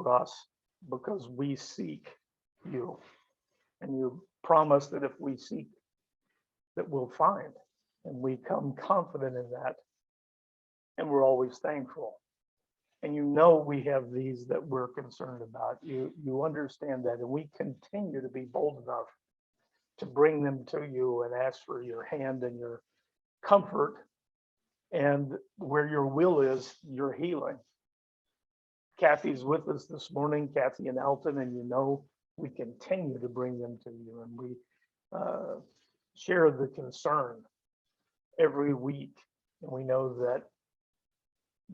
for us because we seek you. And you promise that if we seek, that we'll find. And we come confident in that. And we're always thankful. And you know we have these that we're concerned about. You understand that. And we continue to be bold enough to bring them to you and ask for your hand and your comfort. And where your will is, your healing. Kathy's with us this morning, Kathy and Elton, and you know we continue to bring them to you. And we share the concern every week. And we know that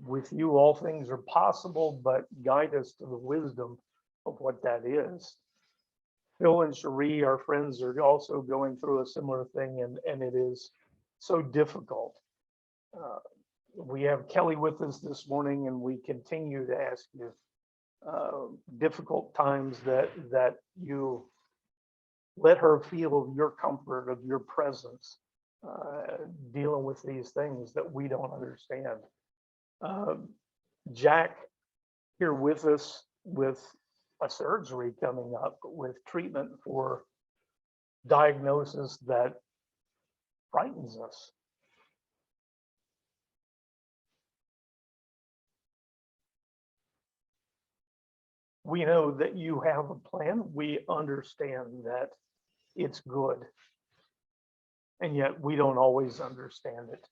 with you, all things are possible, but guide us to the wisdom of what that is. Phil and Cherie, our friends, are also going through a similar thing, and it is so difficult. We have Kelly with us this morning, and we continue to ask you difficult times that you let her feel your comfort of your presence, dealing with these things that we don't understand. Jack here with us with a surgery coming up, with treatment for diagnosis that frightens us. We know that you have a plan. We understand that it's good. And yet we don't always understand it.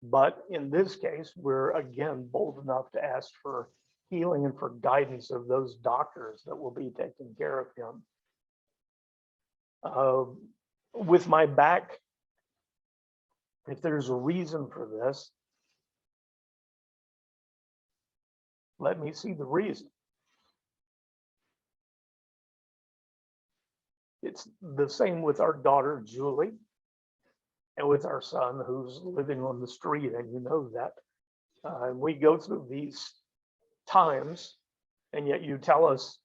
But in this case, we're again bold enough to ask for healing and for guidance of those doctors that will be taking care of him. With my back, if there's a reason for this, let me see the reason. It's the same with our daughter, Julie, and with our son who's living on the street, and you know that. And we go through these times, and yet you tell us,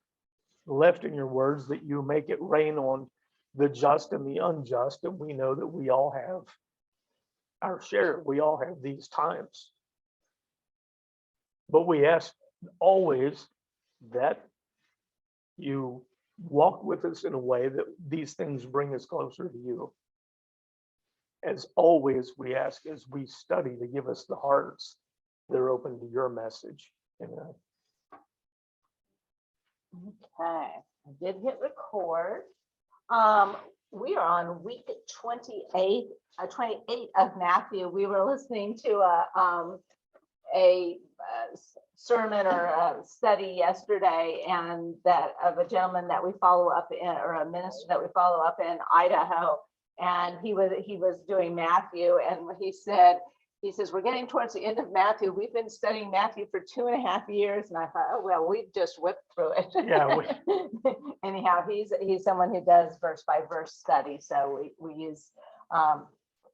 left in your words, that you make it rain on the just and the unjust, and we know that we all have our share. We all have these times. But we ask always that you walk with us in a way that these things bring us closer to you. As always, we ask as we study to give us the hearts that are open to your message. Amen. Okay, I did hit record. We are on week 28 of Matthew. We were listening to a sermon or a study yesterday, and that of a gentleman that we follow up in, or a minister that we follow up in Idaho, and he was doing Matthew, and he says we're getting towards the end of Matthew. We've been studying Matthew for 2.5 years, and I thought, oh well, we've just whipped through it. Yeah. Anyhow, he's someone who does verse by verse study, so we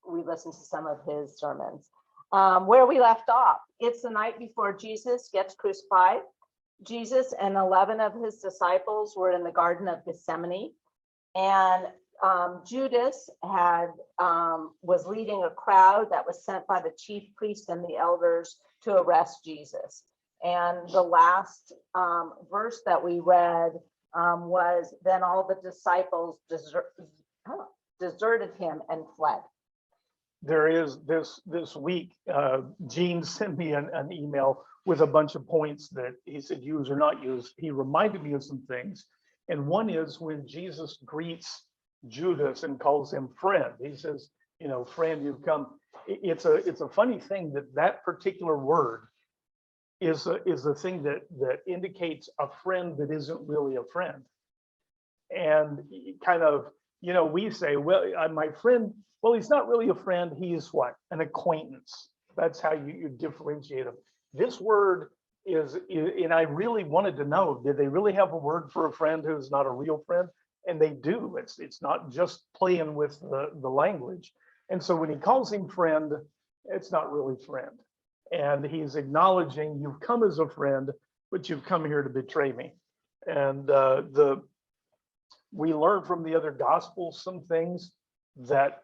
listen to some of his sermons. Where we left off, it's the night before Jesus gets crucified. Jesus and 11 of his disciples were in the Garden of Gethsemane, and Judas was leading a crowd that was sent by the chief priests and the elders to arrest Jesus. And the last verse that we read was, then all the disciples deserted him and fled. There is this week, Gene sent me an email with a bunch of points that he said use or not use. He reminded me of some things. And one is when Jesus greets Judas and calls him friend. He says, you know, friend, you've come. It's a funny thing that particular word is a thing that indicates a friend that isn't really a friend. And kind of, you know, we say, well, my friend, well, he's not really a friend. He's what? An acquaintance. That's how you differentiate them. This word is, and I really wanted to know, did they really have a word for a friend who's not a real friend? And they do. It's not just playing with the language. And so when he calls him friend, it's not really friend. And he's acknowledging you've come as a friend, but you've come here to betray me. And we learned from the other gospels some things that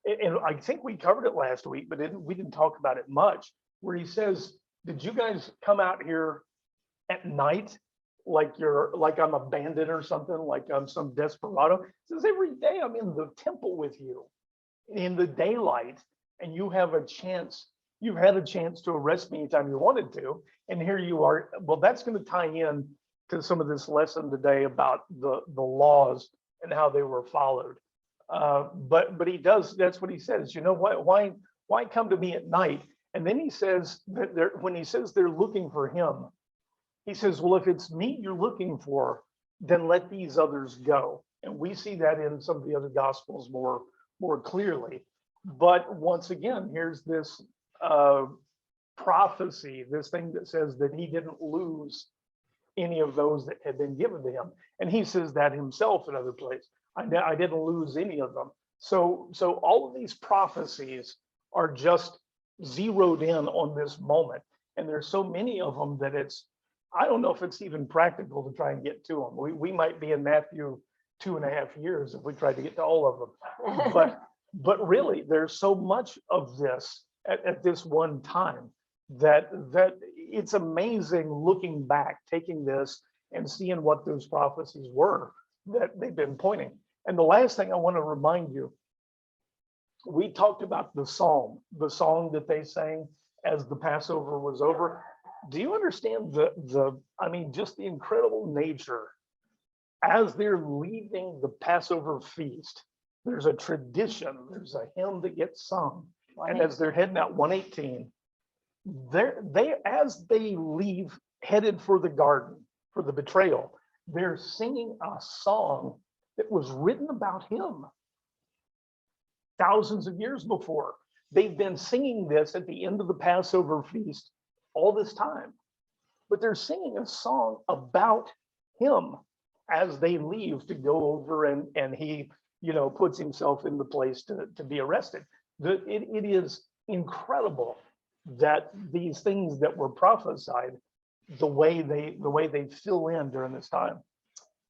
and I think we covered it last week, but we didn't talk about it much, where he says, did you guys come out here at night, like I'm a bandit or something, like I'm some desperado. He says, every day I'm in the temple with you in the daylight, and you've had a chance to arrest me anytime you wanted to. And here you are. Well, that's going to tie in to some of this lesson today about the laws and how they were followed. But he does, that's what he says. You know what? Why come to me at night? And then he says that when he says they're looking for him, he says, well, if it's me you're looking for, then let these others go. And we see that in some of the other gospels more clearly. But once again, here's this prophecy, this thing that says that he didn't lose any of those that had been given to him. And he says that himself in other places. I didn't lose any of them. So all of these prophecies are just zeroed in on this moment. And there's so many of them that I don't know if it's even practical to try and get to them. We might be in Matthew 2.5 years if we tried to get to all of them. But really, there's so much of this at this one time that it's amazing looking back, taking this and seeing what those prophecies were that they've been pointing. And the last thing I want to remind you, we talked about the song that they sang as the Passover was over. Do you understand just the incredible nature as they're leaving the Passover feast? There's a tradition, there's a hymn that gets sung. And as they're heading out, 118, as they leave, headed for the garden, for the betrayal, they're singing a song that was written about him thousands of years before. They've been singing this at the end of the Passover feast all this time, but they're singing a song about him as they leave to go over and he, puts himself in the place to be arrested. It is incredible that these things that were prophesied, the way they fill in during this time.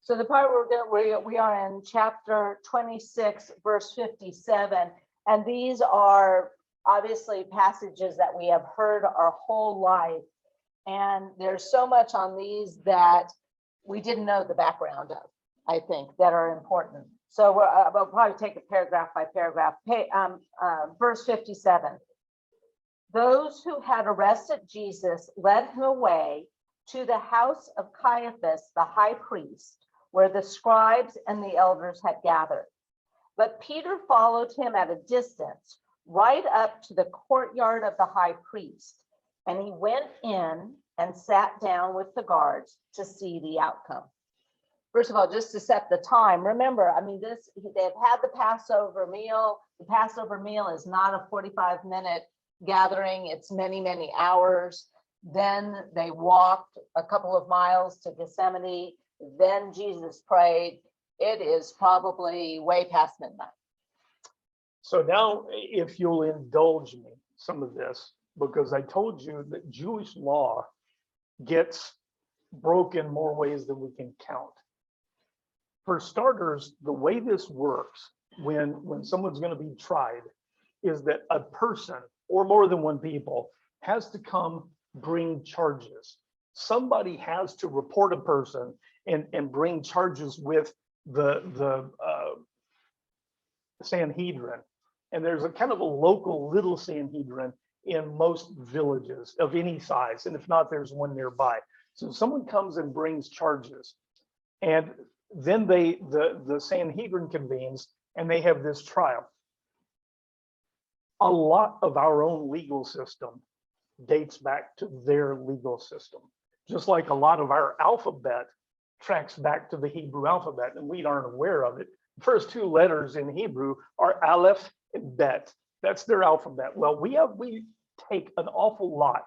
So the part we are in chapter 26, verse 57, and these are obviously passages that we have heard our whole life, and there's so much on these that we didn't know the background of, I think, that are important. So we'll probably take it paragraph by paragraph. Verse 57. Those who had arrested Jesus led him away to the house of Caiaphas, the high priest, where the scribes and the elders had gathered. But Peter followed him at a distance, right up to the courtyard of the high priest, and he went in and sat down with the guards to see the outcome. First of all, just to set the time, remember, they've had the Passover meal. The Passover meal is not a 45-minute gathering. It's many, many hours. Then they walked a couple of miles to Gethsemane. Then Jesus prayed. It is probably way past midnight. So now, if you'll indulge me some of this, because I told you that Jewish law gets broken more ways than we can count. For starters, the way this works when someone's going to be tried is that a person or more than one people has to come bring charges. Somebody has to report a person and bring charges with the Sanhedrin. And there's a kind of a local little Sanhedrin in most villages of any size. And if not, there's one nearby. So someone comes and brings charges. And then the Sanhedrin convenes and they have this trial. A lot of our own legal system dates back to their legal system, just like a lot of our alphabet tracks back to the Hebrew alphabet, and we aren't aware of it. The first two letters in Hebrew are Aleph and Bet. That's their alphabet. Well, we take an awful lot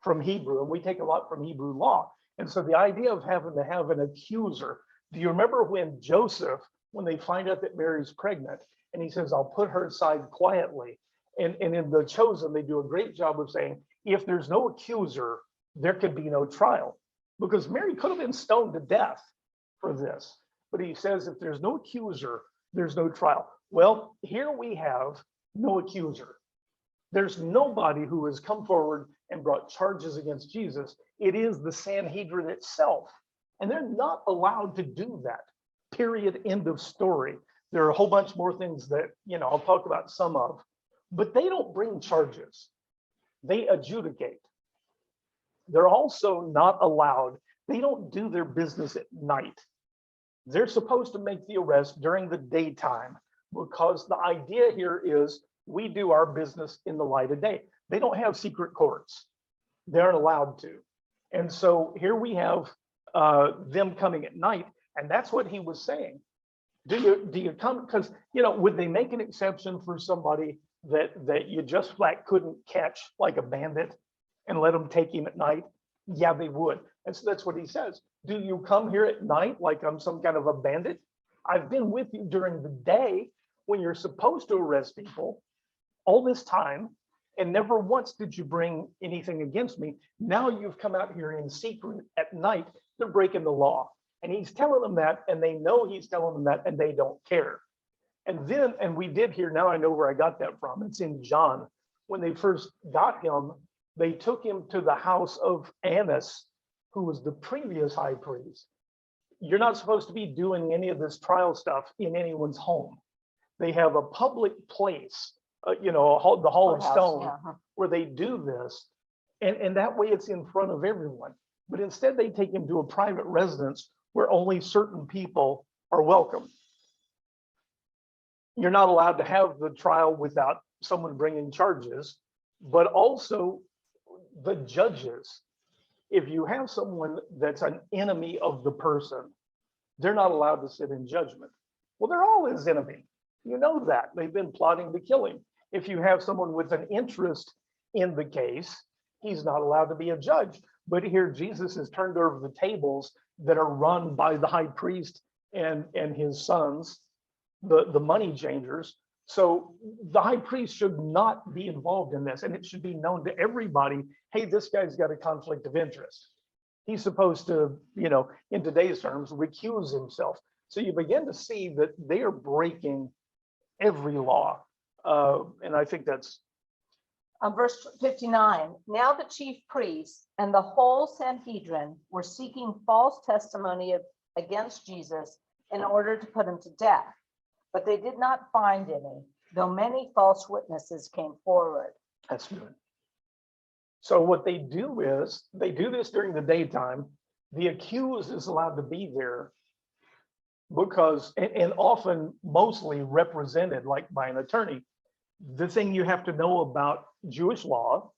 from Hebrew, and we take a lot from Hebrew law. And so the idea of having to have an accuser. Do you remember when Joseph, when they find out that Mary's pregnant, and he says, I'll put her aside quietly. And in The Chosen, they do a great job of saying, if there's no accuser, there could be no trial. Because Mary could have been stoned to death for this. But he says, if there's no accuser, there's no trial. Well, here we have no accuser. There's nobody who has come forward and brought charges against Jesus, it is the Sanhedrin itself. And they're not allowed to do that. Period. End of story. There are a whole bunch more things that, I'll talk about some of, but they don't bring charges. They adjudicate. They're also not allowed. They don't do their business at night. They're supposed to make the arrest during the daytime, because the idea here is we do our business in the light of day. They don't have secret courts. They aren't allowed to. And so here we have them coming at night, and that's what he was saying. Do you come? Because, would they make an exception for somebody that you just flat couldn't catch, like a bandit, and let them take him at night? Yeah, they would. And so that's what he says. Do you come here at night like I'm some kind of a bandit? I've been with you during the day when you're supposed to arrest people all this time, and never once did you bring anything against me. Now you've come out here in secret at night. They're breaking the law. And he's telling them that, and they know he's telling them that, and they don't care. And we did hear, now I know where I got that from. It's in John. When they first got him, they took him to the house of Annas, who was the previous high priest. You're not supposed to be doing any of this trial stuff in anyone's home. They have a public place, the Hall of Stone, Yeah. where they do this. And that way it's in front of everyone. But instead they take him to a private residence where only certain people are welcome. You're not allowed to have the trial without someone bringing charges, but also the judges. If you have someone that's an enemy of the person, they're not allowed to sit in judgment. Well, they're all his enemy. You know that. They've been plotting to kill him. If you have someone with an interest in the case, he's not allowed to be a judge. But here Jesus has turned over the tables that are run by the high priest and his sons, the money changers. So the high priest should not be involved in this, and it should be known to everybody, hey, this guy's got a conflict of interest. He's supposed to, in today's terms, recuse himself. So you begin to see that they are breaking every law. And I think that's Verse 59, now the chief priests and the whole Sanhedrin were seeking false testimony against Jesus in order to put him to death, but they did not find any, though many false witnesses came forward. That's good. So what they do is they do this during the daytime. The accused is allowed to be there because, and often mostly represented like by an attorney. The thing you have to know about Jewish law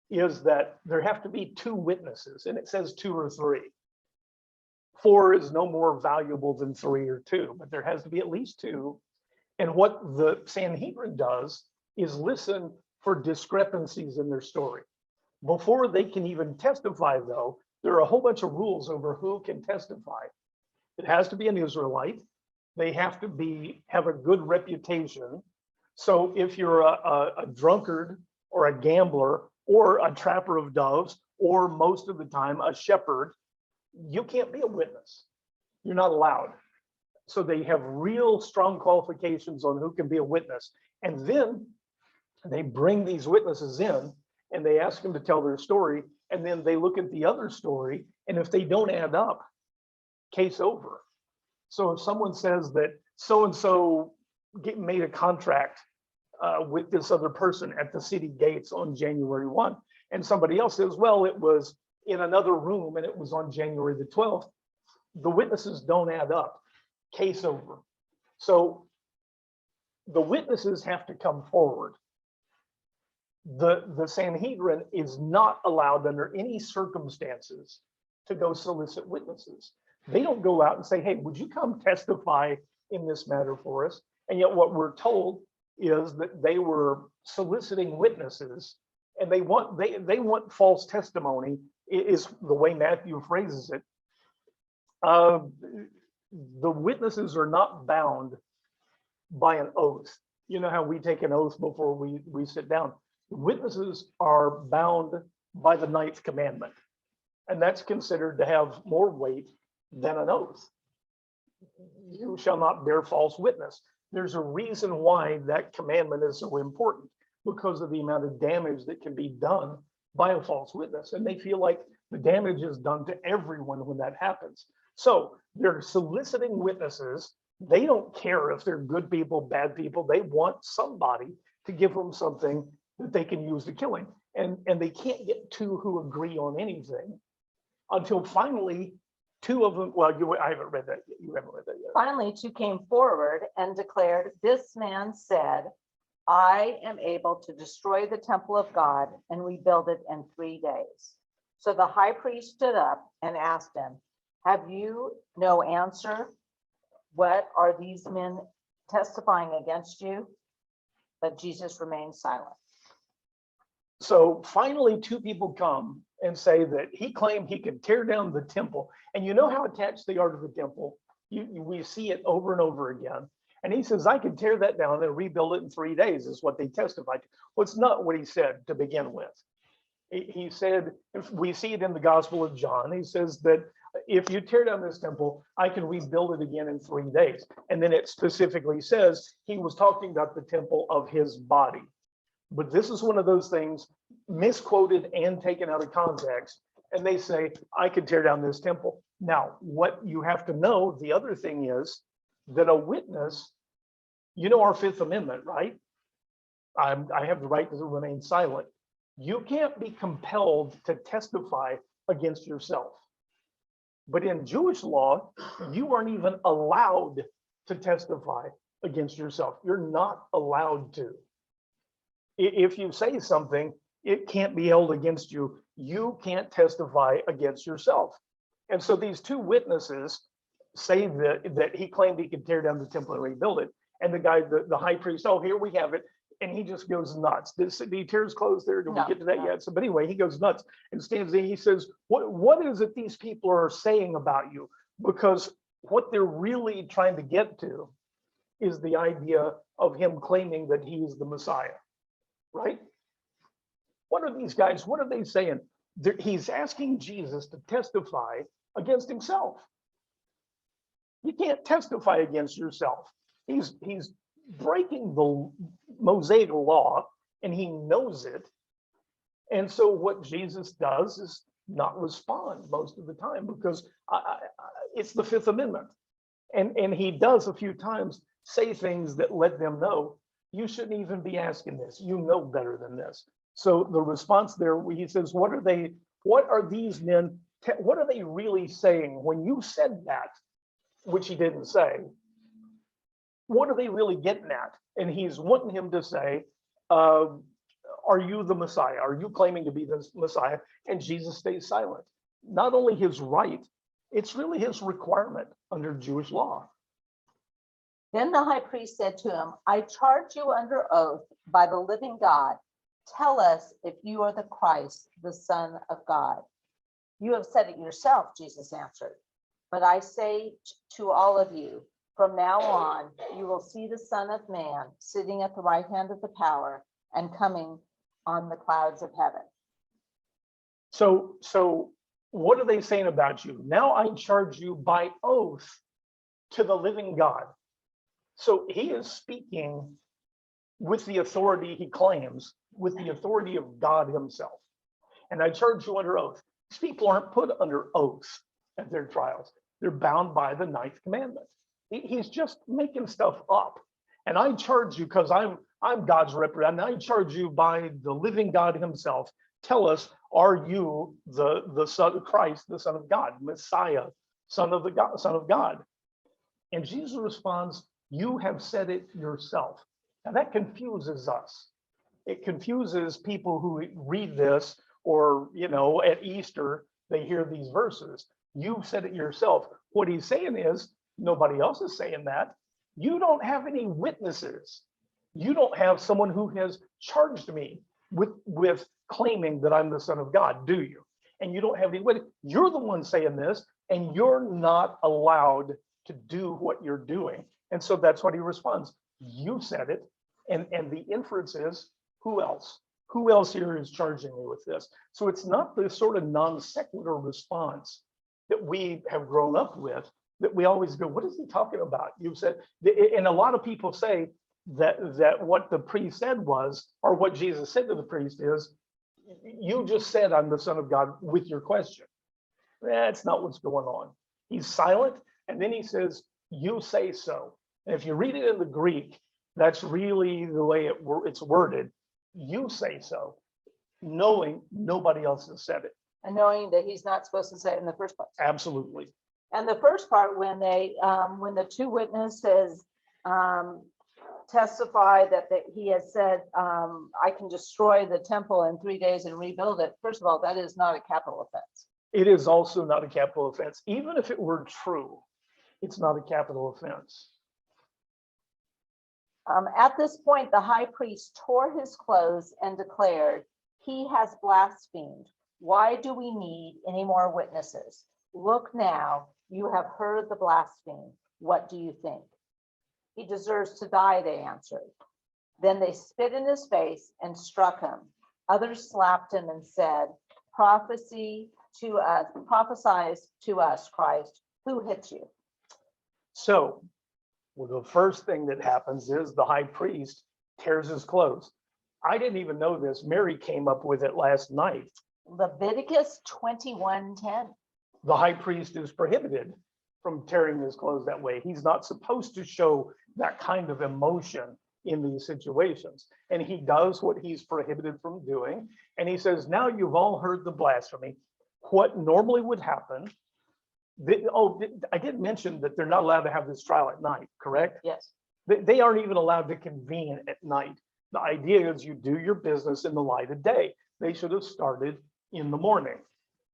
is that there have to be two witnesses, and it says 2 or 3. 4 is no more valuable than 3 or 2, but there has to be at least 2. And what the Sanhedrin does is listen for discrepancies in their story. Before they can even testify, though, there are a whole bunch of rules over who can testify. It has to be an Israelite. They have to have a good reputation. So if you're a drunkard or a gambler or a trapper of doves, or most of the time a shepherd, you can't be a witness. You're not allowed. So they have real strong qualifications on who can be a witness. And then they bring these witnesses in and they ask them to tell their story. And then they look at the other story. And if they don't add up, case over. So if someone says that so-and-so made a contract with this other person at the city gates on January 1, and somebody else says, well, it was in another room and it was on January the 12th, the witnesses don't add up, case over. So the witnesses have to come forward. The Sanhedrin is not allowed under any circumstances to go solicit witnesses. They don't go out and say, hey, would you come testify in this matter for us? And yet what we're told is that they were soliciting witnesses, and they want false testimony, is the way Matthew phrases it. The witnesses are not bound by an oath. You know how we take an oath before we sit down. Witnesses are bound by the 9th commandment, and that's considered to have more weight than an oath. You shall not bear false witness. There's a reason why that commandment is so important, because of the amount of damage that can be done by a false witness, and they feel like the damage is done to everyone when that happens. So they're soliciting witnesses. They don't care if they're good people, bad people. They want somebody to give them something that they can use to kill him. And they can't get two who agree on anything until finally two of them, well, I haven't read that yet. You haven't read that yet. Finally, two came forward and declared, "This man said, I am able to destroy the temple of God and rebuild it in 3 days." So the high priest stood up and asked him, "Have you no answer? What are these men testifying against you?" But Jesus remained silent. So finally, two people come and say that he claimed he could tear down the temple. And you know how attached they are to the temple? We see it over and over again. And he says, I can tear that down and rebuild it in 3 days, is what they testified to. Well, it's not what he said to begin with. He said, if we see it in the Gospel of John, he says that if you tear down this temple, I can rebuild it again in 3 days. And then it specifically says he was talking about the temple of his body. But this is one of those things misquoted and taken out of context. And they say, I could tear down this temple. Now, what you have to know, the other thing is that a witness, you know, our Fifth Amendment, right? I have the right to remain silent. You can't be compelled to testify against yourself. But in Jewish law, you aren't even allowed to testify against yourself. You're not allowed to. If you say something, it can't be held against you. You can't testify against yourself. And so these two witnesses say that he claimed he could tear down the temple and rebuild it. And the guy, the high priest, oh, here we have it. And he just goes nuts. He tears clothes there. Did we get to that yet? So, but anyway, he goes nuts and stands there. He says, what is it these people are saying about you? Because what they're really trying to get to is the idea of him claiming that he's the Messiah, right? What are these guys? What are they saying? He's asking Jesus to testify against himself. You can't testify against yourself. He's breaking the Mosaic law, and he knows it. And so what Jesus does is not respond most of the time, because it's the Fifth Amendment. And he does a few times say things that let them know, you shouldn't even be asking this. You know better than this. So the response there, he says, what are these men, what are they really saying? When you said that, which he didn't say, what are they really getting at? And he's wanting him to say, are you the Messiah? Are you claiming to be the Messiah? And Jesus stays silent. Not only his right, it's really his requirement under Jewish law. Then the high priest said to him, I charge you under oath by the living God. Tell us if you are the Christ, the Son of God. You have said it yourself, Jesus answered. But I say to all of you, from now on, you will see the Son of Man sitting at the right hand of the power and coming on the clouds of heaven. So what are they saying about you? Now I charge you by oath to the living God. So he is speaking with the authority he claims, with the authority of God himself. And I charge you under oath. These people aren't put under oath at their trials. They're bound by the ninth commandment. He's just making stuff up. And I charge you, because I'm God's representative, and I charge you by the living God himself. Tell us, are you the Son of Christ, the Son of God, Messiah, Son of God? And Jesus responds, you have said it yourself. Now that confuses us. It confuses people who read this, or, you know, at Easter, they hear these verses. You said it yourself. What he's saying is, nobody else is saying that. You don't have any witnesses. You don't have someone who has charged me with claiming that I'm the Son of God, do you? And you don't have any witnesses. You're the one saying this, and you're not allowed to do what you're doing. And so that's what he responds. You said it. And the inference is, who else? Who else here is charging me with this? So it's not the sort of non sequitur response that we have grown up with, that we always go, what is he talking about? You said, and a lot of people say that what the priest said was, or what Jesus said to the priest is, You just said I'm the Son of God with your question. That's not what's going on. He's silent, and then he says, you say so. And if you read it in the Greek, that's really the way it's worded. You say so, knowing nobody else has said it. And knowing that he's not supposed to say it in the first place. Absolutely. And the first part, when the two witnesses testify that he has said, I can destroy the temple in 3 days and rebuild it. First of all, that is not a capital offense. It is also not a capital offense. Even if it were true, it's not a capital offense. At this point, the high priest tore his clothes and declared, he has blasphemed. Why do we need any more witnesses? Look now, you have heard the blasphemy. What do you think? He deserves to die, they answered. Then they spit in his face and struck him. Others slapped him and said, prophesies to us, Christ, who hit you? So, well, the first thing that happens is the high priest tears his clothes. I didn't even know this. Mary came up with it last night. Leviticus 21:10. The high priest is prohibited from tearing his clothes that way. He's not supposed to show that kind of emotion in these situations. And he does what he's prohibited from doing. And he says, now you've all heard the blasphemy. What normally would happen, I didn't mention that they're not allowed to have this trial at night, correct? Yes. They aren't even allowed to convene at night. The idea is you do your business in the light of day. They should have started in the morning.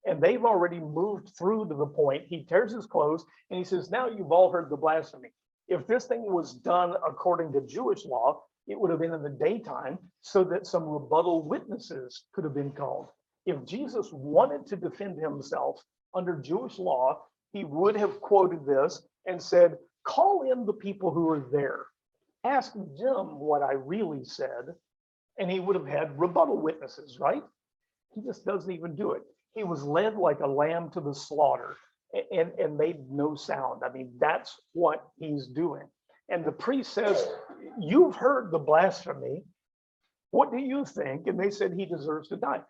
And they've already moved through to the point, he tears his clothes and he says, now you've all heard the blasphemy. If this thing was done according to Jewish law, it would have been in the daytime so that some rebuttal witnesses could have been called. If Jesus wanted to defend himself under Jewish law, he would have quoted this and said, call in the people who are there. Ask them what I really said. And he would have had rebuttal witnesses, right? He just doesn't even do it. He was led like a lamb to the slaughter and made no sound. I mean, that's what he's doing. And the priest says, you've heard the blasphemy. What do you think? And they said he deserves to die.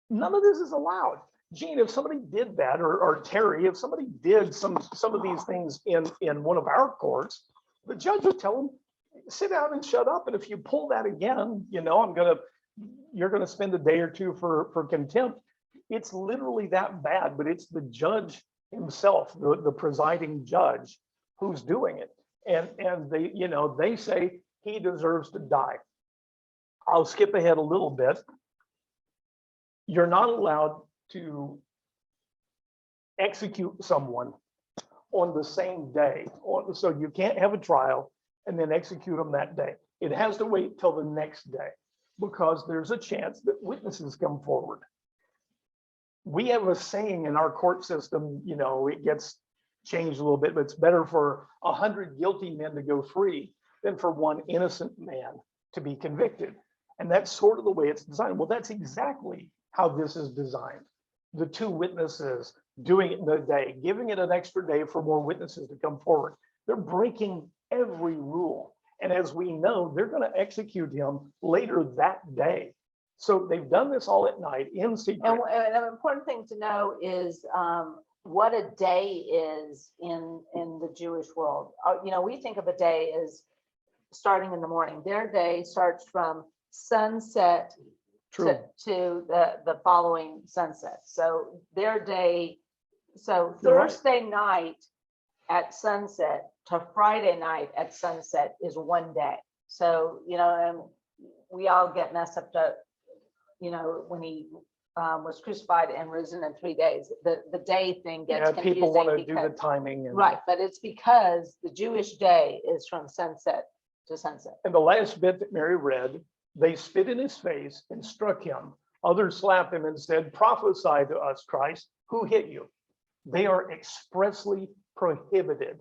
None of this is allowed. Gene, if somebody did that, or Terry, if somebody did some of these things in one of our courts, the judge would tell them, sit down and shut up. And if you pull that again, you know, you're gonna spend a day or two for contempt. It's literally that bad, but it's the judge himself, the presiding judge, who's doing it. And they, you know, they say he deserves to die. I'll skip ahead a little bit. You're not allowed to execute someone on the same day. So you can't have a trial and then execute them that day. It has to wait till the next day because there's a chance that witnesses come forward. We have a saying in our court system, you know, it gets changed a little bit, but it's better for 100 guilty men to go free than for one innocent man to be convicted. And that's sort of the way it's designed. Well, that's exactly how this is designed. The two witnesses doing it in the day, giving it an extra day for more witnesses to come forward. They're breaking every rule. And as we know, they're going to execute him later that day. So they've done this all at night in secret. And an important thing to know is what a day is in the Jewish world. You know, we think of a day as starting in the morning. Their day starts from sunset to the following sunset. So their day, so Thursday night at sunset to Friday night at sunset is one day. So, you know, and we all get messed up to, you know, when he was crucified and risen in 3 days, the day thing gets confusing. People want to do the timing. Right, but it's because the Jewish day is from sunset to sunset. And the last bit that Mary read, they spit in his face and struck him. Others slapped him and said, prophesy to us, Christ, who hit you? They are expressly prohibited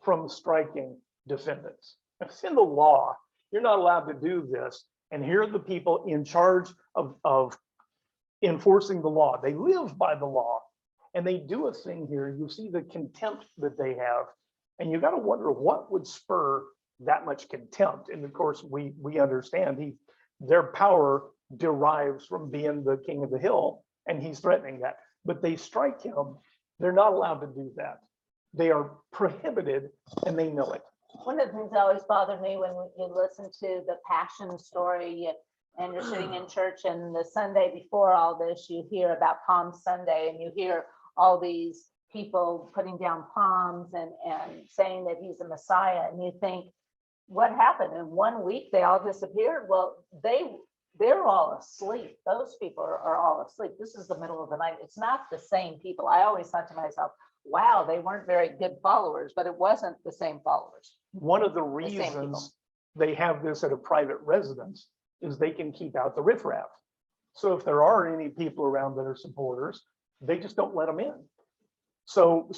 from striking defendants. It's in the law. You're not allowed to do this. And here are the people in charge of enforcing the law. They live by the law and they do a thing here. You see the contempt that they have, and you got to wonder what would spur that much contempt. And of course, we understand their power derives from being the king of the hill, and he's threatening that. But they strike him. They're not allowed to do that. They are prohibited, and they know it. One of the things that always bothered me when you listen to the Passion story and you're sitting in church, and the Sunday before all this, you hear about Palm Sunday, and you hear all these people putting down palms and saying that he's a Messiah, and you think, what happened? In 1 week, they all disappeared? Well, they're all asleep. Those people are all asleep. This is the middle of the night. It's not the same people. I always thought to myself, wow, they weren't very good followers, but it wasn't the same followers. One of the same people. reasons they have this at a private residence is they can keep out the riffraff. So if there are any people around that are supporters, they just don't let them in. So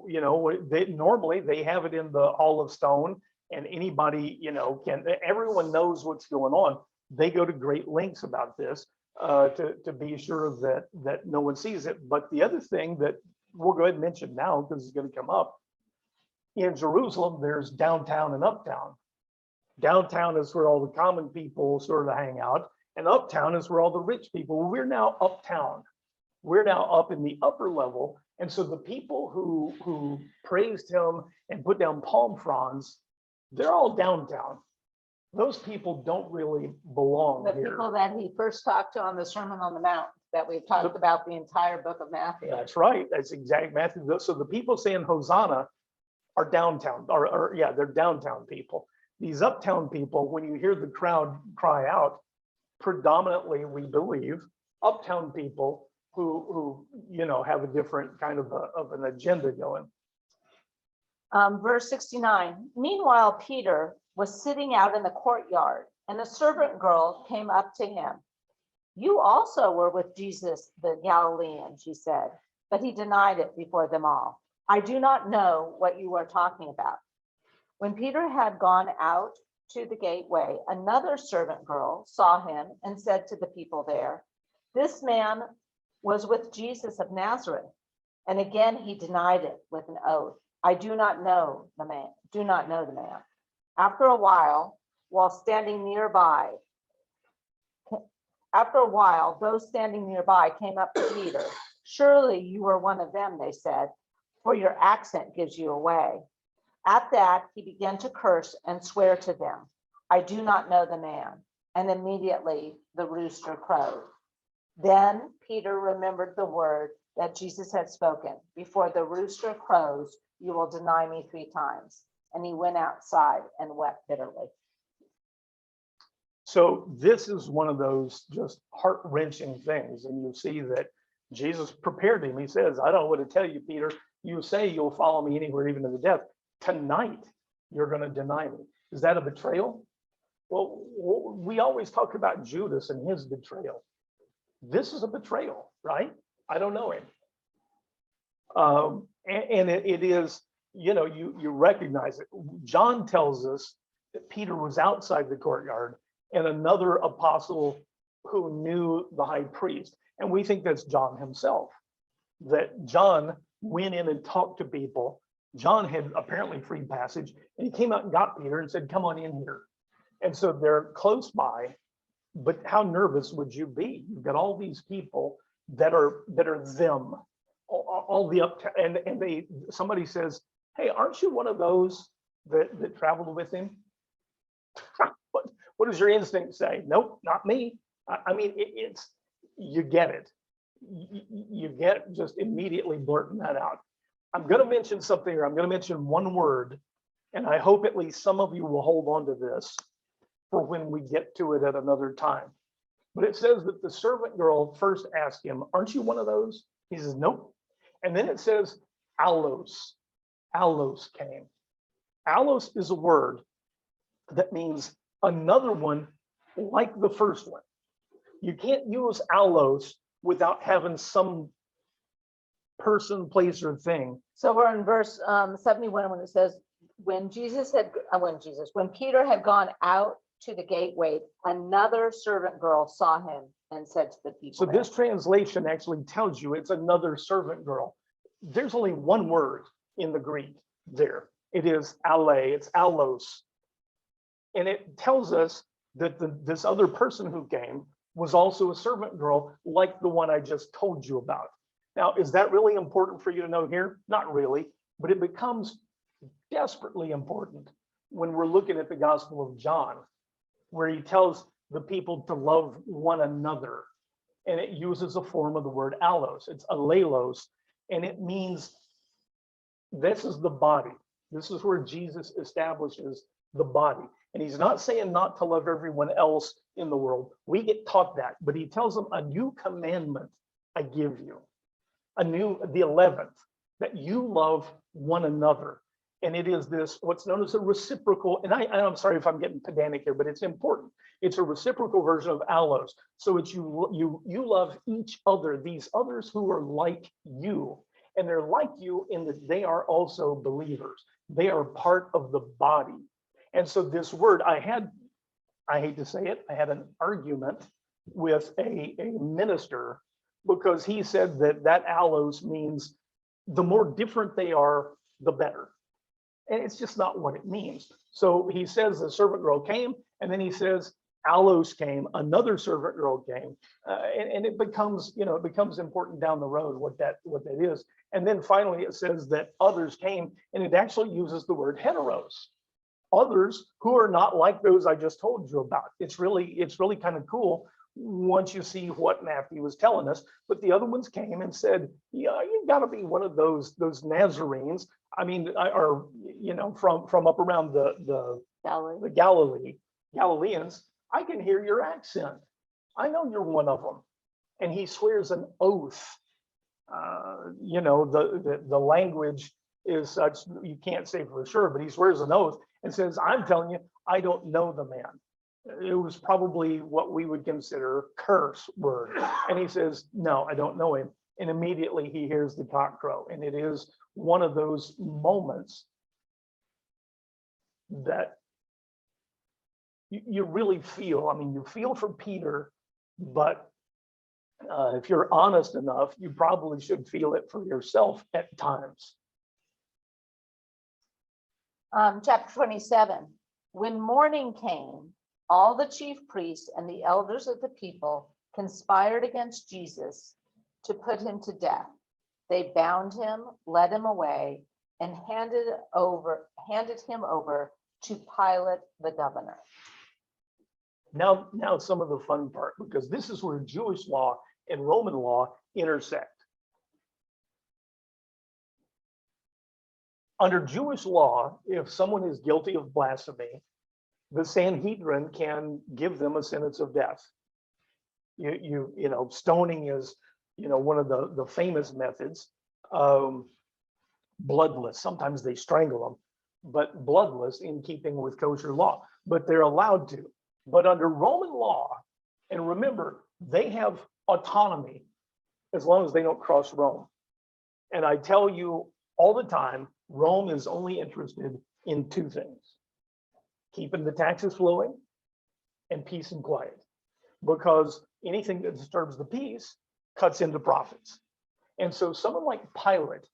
you know, normally they have it in the Hall of Stone, and anybody, you know, everyone knows what's going on. They go to great lengths about this to be sure that no one sees it. But the other thing that we'll go ahead and mention now, because it's going to come up, in Jerusalem, there's downtown and uptown. Downtown is where all the common people sort of hang out, and uptown is where all the rich people. Well, we're now uptown. We're now up in the upper level. And so the people who praised him and put down palm fronds, they're all downtown. Those people don't really belong The here. people that he first talked to on the Sermon on the Mount, that we've talked about the entire book of Matthew. That's right. That's exact Matthew. So the people saying Hosanna are downtown, or yeah, they're downtown people. These uptown people, when you hear the crowd cry out, predominantly, we believe, uptown people who you know, have a different kind of an agenda going. Verse 69, meanwhile, Peter was sitting out in the courtyard, and a servant girl came up to him. You also were with Jesus, the Galilean, she said, but he denied it before them all. I do not know what you are talking about. When Peter had gone out to the gateway, another servant girl saw him and said to the people there, this man was with Jesus of Nazareth. And again, he denied it with an oath. I do not know the man, do not know the man. After a while, those standing nearby came up to Peter. Surely you are one of them, they said, for your accent gives you away. At that, he began to curse and swear to them, I do not know the man. And immediately the rooster crowed. Then Peter remembered the word that Jesus had spoken, before the rooster crows, you will deny me 3 times. And he went outside and wept bitterly. So this is one of those just heart-wrenching things. And you see that Jesus prepared him. He says, I don't know what to tell you, Peter. You say you'll follow me anywhere, even to the death. Tonight, you're going to deny me. Is that a betrayal? Well, we always talk about Judas and his betrayal. This is a betrayal, right? I don't know him. And it is, you know, you recognize it. John tells us that Peter was outside the courtyard, and another apostle who knew the high priest. And we think that's John himself, that John went in and talked to people. John had apparently free passage, and he came out and got Peter and said, come on in here. And so they're close by, but how nervous would you be? You've got all these people that are them, all the up, and somebody says, hey, aren't you one of those that traveled with him? What does your instinct say? Nope, not me. I mean, it's you get it. You get just immediately blurting that out. I'm going to mention something, or I'm going to mention one word, and I hope at least some of you will hold on to this for when we get to it at another time. But it says that the servant girl first asked him, aren't you one of those? He says, nope. And then it says, allos. Allos came. Allos is a word that means another one like the first one. You can't use allos without having some person, place, or thing. So we're in verse 71 when it says, when Peter had gone out to the gateway, another servant girl saw him and said to the people. So this translation actually tells you it's another servant girl. There's only one word in the Greek there. It is alle, it's allos. And it tells us that this other person who came was also a servant girl like the one I just told you about. Now, is that really important for you to know here? Not really, but it becomes desperately important when we're looking at the Gospel of John, where he tells the people to love one another. And it uses a form of the word allos. It's alelos, and it means this is the body. This is where Jesus establishes the body. And he's not saying not to love everyone else in the world. We get taught that, but he tells them a new commandment I give you, the 11th, that you love one another. And it is this, what's known as a reciprocal, and I'm sorry if I'm getting pedantic here, but it's important. It's a reciprocal version of allos. So it's you love each other, these others who are like you. And they're like you in that they are also believers. They are part of the body. And so this word, I hate to say it, I had an argument with a minister because he said that allos means the more different they are, the better. And it's just not what it means. So he says the servant girl came, and then he says allos came, another servant girl came, and it becomes, it becomes important down the road what that is. And then finally it says that others came, and it actually uses the word heteros, others who are not like those I just told you about. It's really kind of cool once you see what Matthew was telling us. But the other ones came and said, yeah, you've got to be one of those Nazarenes. I mean, or from up around the Galileans. I can hear your accent. I know you're one of them. And he swears an oath. The language is such you can't say for sure, but he swears an oath and says, I'm telling you, I don't know the man. It was probably what we would consider curse word. And he says, no, I don't know him. And immediately he hears the cock crow. And it is one of those moments that you really feel. I mean, you feel for Peter, but if you're honest enough, you probably should feel it for yourself at times. Chapter 27. When morning came, all the chief priests and the elders of the people conspired against Jesus to put him to death. They bound him, led him away, and handed him over to Pilate the governor. Now some of the fun part, because this is where Jewish law and Roman law intersect. Under Jewish law, if someone is guilty of blasphemy, the Sanhedrin can give them a sentence of death. Stoning is, one of the famous methods. Bloodless. Sometimes they strangle them, but bloodless in keeping with kosher law. But they're allowed to. But under Roman law, and remember, they have autonomy as long as they don't cross Rome. And I tell you all the time, Rome is only interested in two things: keeping the taxes flowing and peace and quiet. Because anything that disturbs the peace cuts into profits. And so someone like Pilate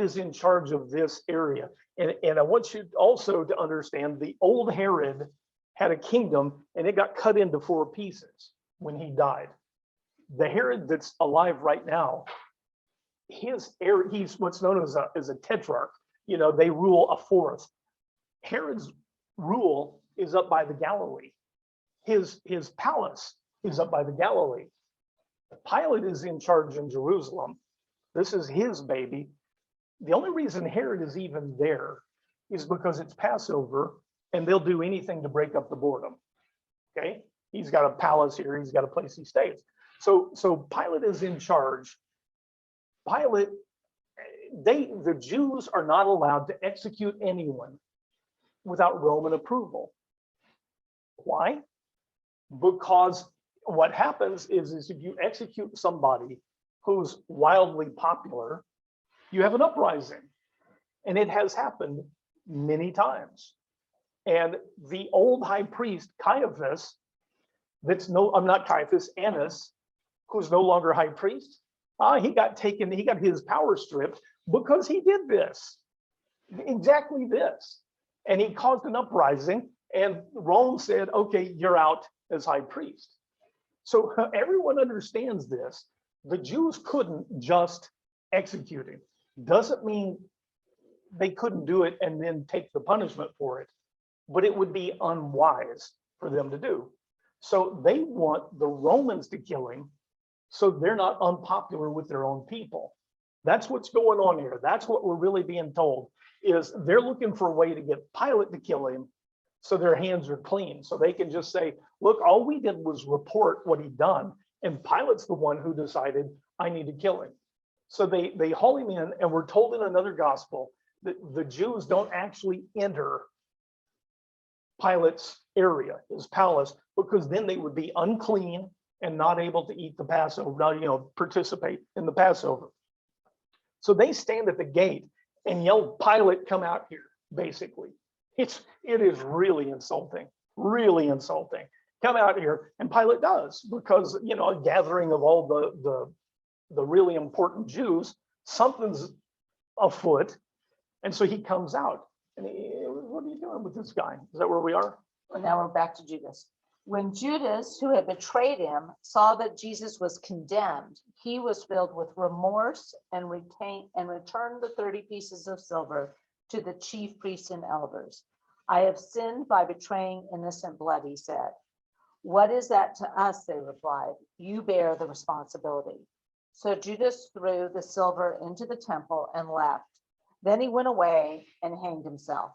is in charge of this area. And I want you also to understand the old Herod had a kingdom and it got cut into 4 pieces when he died. The Herod that's alive right now, he's what's known as a tetrarch. They rule a fourth. Herod's rule is up by the Galilee. His palace is up by the Galilee. Pilate is in charge in Jerusalem. This is his baby. The only reason Herod is even there is because it's Passover and they'll do anything to break up the boredom. Okay, he's got a palace here. He's got a place he stays. So Pilate is in charge. The Jews are not allowed to execute anyone without Roman approval. Why? Because what happens is if you execute somebody who's wildly popular, you have an uprising. And it has happened many times. And the old high priest, Caiaphas, Annas, who's no longer high priest, he got his power stripped because he did this, exactly this. And he caused an uprising, and Rome said, okay, you're out as high priest. So everyone understands this. The Jews couldn't just execute him. Doesn't mean they couldn't do it and then take the punishment for it, but it would be unwise for them to do. So they want the Romans to kill him so they're not unpopular with their own people. That's what's going on here. That's what we're really being told, is they're looking for a way to get Pilate to kill him so their hands are clean. So they can just say, look, all we did was report what he'd done. And Pilate's the one who decided, I need to kill him. So they haul him in, and we're told in another gospel that the Jews don't actually enter Pilate's area, his palace, because then they would be unclean and not able to eat the Passover, not, participate in the Passover. So they stand at the gate and yell, Pilate, come out here, basically. It is really insulting, really insulting. Come out here, and Pilate does, because, a gathering of all the really important Jews, something's afoot. And so he comes out, and what are you doing with this guy? Is that where we are? And now we're back to Judas. When Judas, who had betrayed him, saw that Jesus was condemned, he was filled with remorse and returned the 30 pieces of silver to the chief priests and elders. I have sinned by betraying innocent blood, he said. What is that to us? They replied. You bear the responsibility. So Judas threw the silver into the temple and left. Then he went away and hanged himself.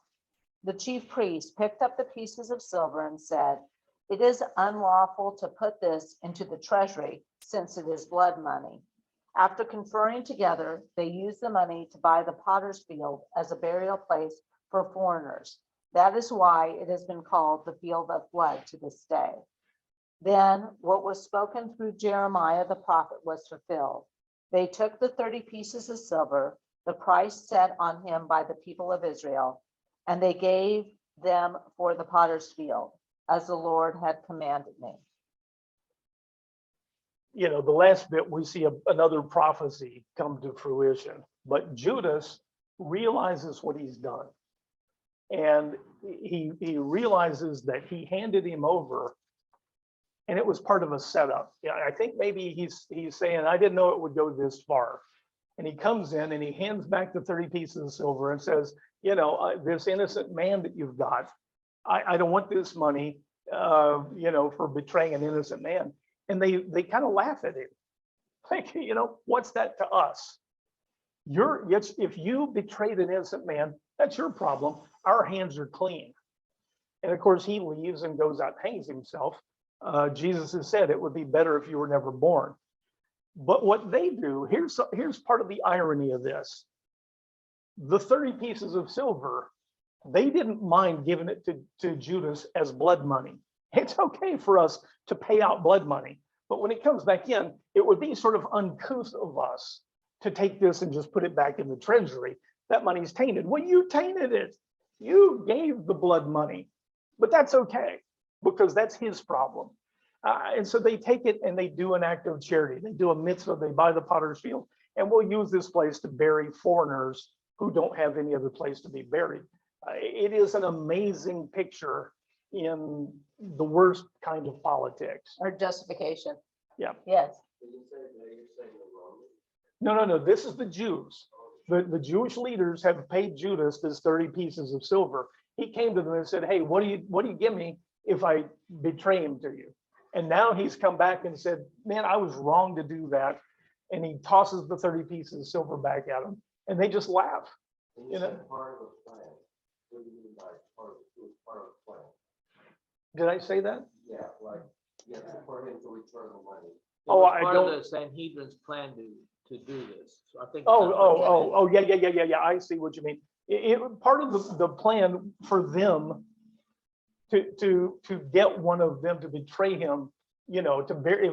The chief priest picked up the pieces of silver and said, it is unlawful to put this into the treasury, since it is blood money. After conferring together, they used the money to buy the potter's field as a burial place for foreigners. That is why it has been called the field of blood to this day. Then what was spoken through Jeremiah the prophet was fulfilled. They took the 30 pieces of silver, the price set on him by the people of Israel, and they gave them for the potter's field, as the Lord had commanded me. The last bit, we see another prophecy come to fruition, but Judas realizes what he's done. And he realizes that he handed him over, and it was part of a setup. Yeah, I think maybe he's saying, I didn't know it would go this far. And he comes in and he hands back the 30 pieces of silver and says, this innocent man that you've got, I don't want this money, for betraying an innocent man. And they kind of laugh at him. Like, what's that to us? If you betrayed an innocent man, that's your problem. Our hands are clean. And of course, he leaves and goes out and hangs himself. Jesus has said it would be better if you were never born. But what they do, here's part of the irony of this. The 30 pieces of silver, they didn't mind giving it to Judas as blood money. It's okay for us to pay out blood money. But when it comes back in, it would be sort of uncouth of us to take this and just put it back in the treasury. That money's tainted. Well, you tainted it. You gave the blood money. But that's okay, because that's his problem. And so they take it and they do an act of charity. They do a mitzvah, they buy the potter's field, and we'll use this place to bury foreigners who don't have any other place to be buried. It is an amazing picture in the worst kind of politics. Or justification. Yeah. Yes. No. This is the Jews. The Jewish leaders have paid Judas this 30 pieces of silver. He came to them and said, hey, what do you give me if I betray him to you? And now he's come back and said, man, I was wrong to do that. And he tosses the 30 pieces of silver back at them. And they just laugh. Part of the plan. What do you mean by part of the plan? Did I say that? Yeah, like, for him to return the money. Oh, I part don't. of the Sanhedrin's plan to do this. So I think. Yeah. I see what you mean. Part of the plan for them to get one of them to betray him, to bury.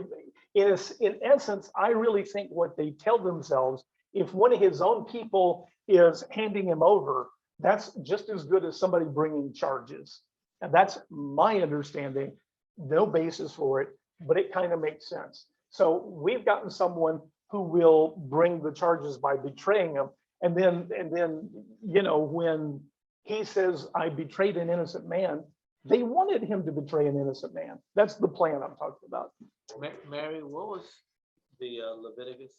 In essence, I really think what they tell themselves, if one of his own people is handing him over, that's just as good as somebody bringing charges. And that's my understanding. No basis for it, but it kind of makes sense. So we've gotten someone who will bring the charges by betraying him. And then, when he says, I betrayed an innocent man, They wanted him to betray an innocent man. That's the plan I'm talking about. Mary, what was the Leviticus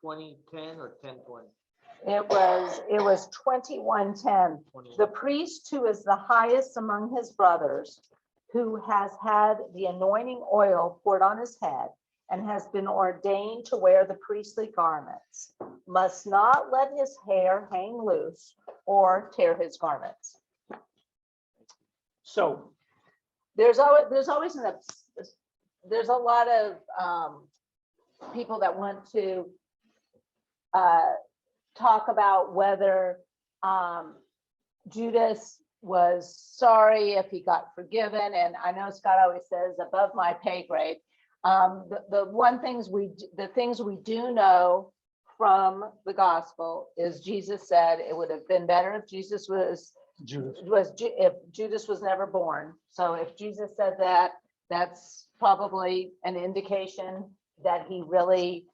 20:10 or 10:20? It was 21:10. The priest who is the highest among his brothers, who has had the anointing oil poured on his head and has been ordained to wear the priestly garments, must not let his hair hang loose or tear his garments. So There's always there's a lot of people that want to talk about whether Judas was sorry if he got forgiven, and I know Scott always says above my pay grade. The things we do know from the gospel is Jesus said it would have been better if Jesus if Judas was never born. So if Jesus said that, that's probably an indication that he really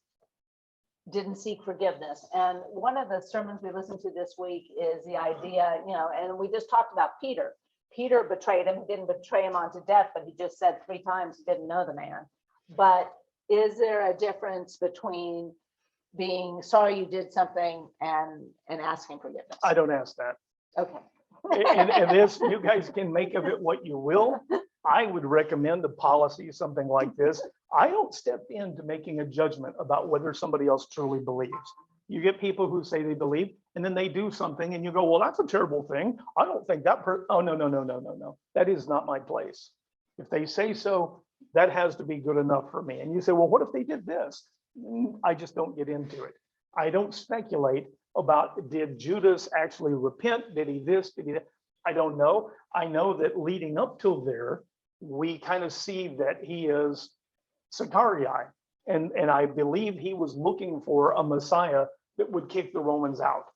didn't seek forgiveness. And one of the sermons we listened to this week is the idea, and we just talked about Peter. Peter betrayed him. He didn't betray him unto death, but he just said 3 times he didn't know the man. But is there a difference between being sorry you did something and asking forgiveness? I don't ask that. Okay. And this, you guys can make of it what you will. I would recommend a policy, something like this. I don't step into making a judgment about whether somebody else truly believes. You get people who say they believe, and then they do something, and you go, well, that's a terrible thing. I don't think that oh, no. That is not my place. If they say so, that has to be good enough for me. And you say, well, what if they did this? I just don't get into it. I don't speculate about, did Judas actually repent? Did he this? Did he that? I don't know. I know that leading up till there, we kind of see that he is Sicarii. And I believe he was looking for a Messiah that would kick the Romans out.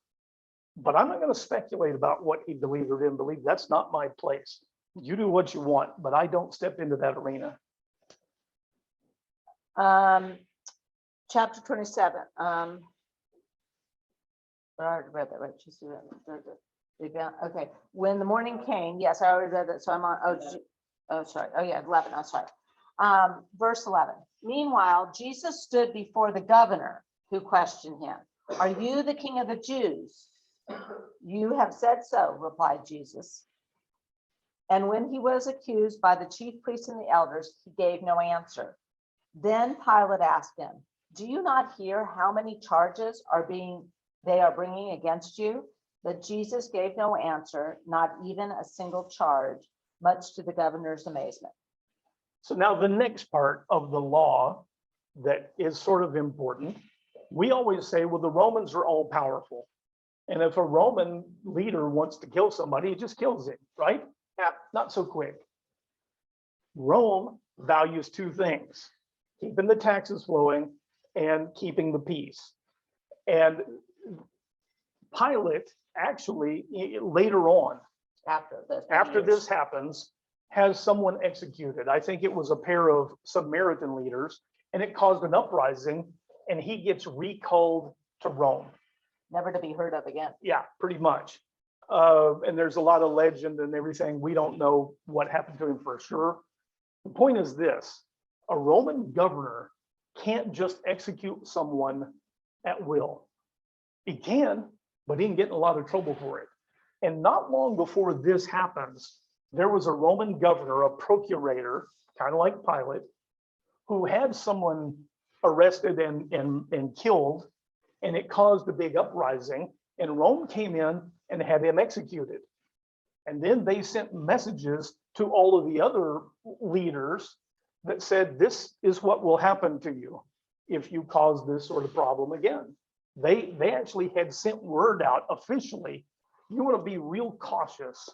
But I'm not going to speculate about what he believed or didn't believe. That's not my place. You do what you want, but I don't step into that arena. Chapter 27. I already read that, right? Okay. When the morning came, yes, I already read that. So I'm on, sorry. Oh yeah, 11. I'm sorry. Verse 11. Meanwhile, Jesus stood before the governor, who questioned him. Are you the king of the Jews? You have said so, replied Jesus. And when he was accused by the chief priests and the elders, he gave no answer. Then Pilate asked him, do you not hear how many charges they are bringing against you? But Jesus gave no answer, not even a single charge, much to the governor's amazement. So now the next part of the law that is sort of important, we always say, well, the Romans are all powerful. And if a Roman leader wants to kill somebody, he just kills him, right? Yeah, not so quick. Rome values 2 things, keeping the taxes flowing and keeping the peace. And Pilate actually later on, after this happens, has someone executed. I think it was a pair of Samaritan leaders, and it caused an uprising, and he gets recalled to Rome. Never to be heard of again. Yeah, pretty much. And there's a lot of legend and everything. We don't know what happened to him for sure. The point is this: a Roman governor can't just execute someone at will. He can, but he can get in a lot of trouble for it. And not long before this happens, there was a Roman governor, a procurator, kind of like Pilate, who had someone arrested and killed, and it caused a big uprising, and Rome came in and had him executed. And then they sent messages to all of the other leaders that said, this is what will happen to you if you cause this sort of problem again. They actually had sent word out officially, you want to be real cautious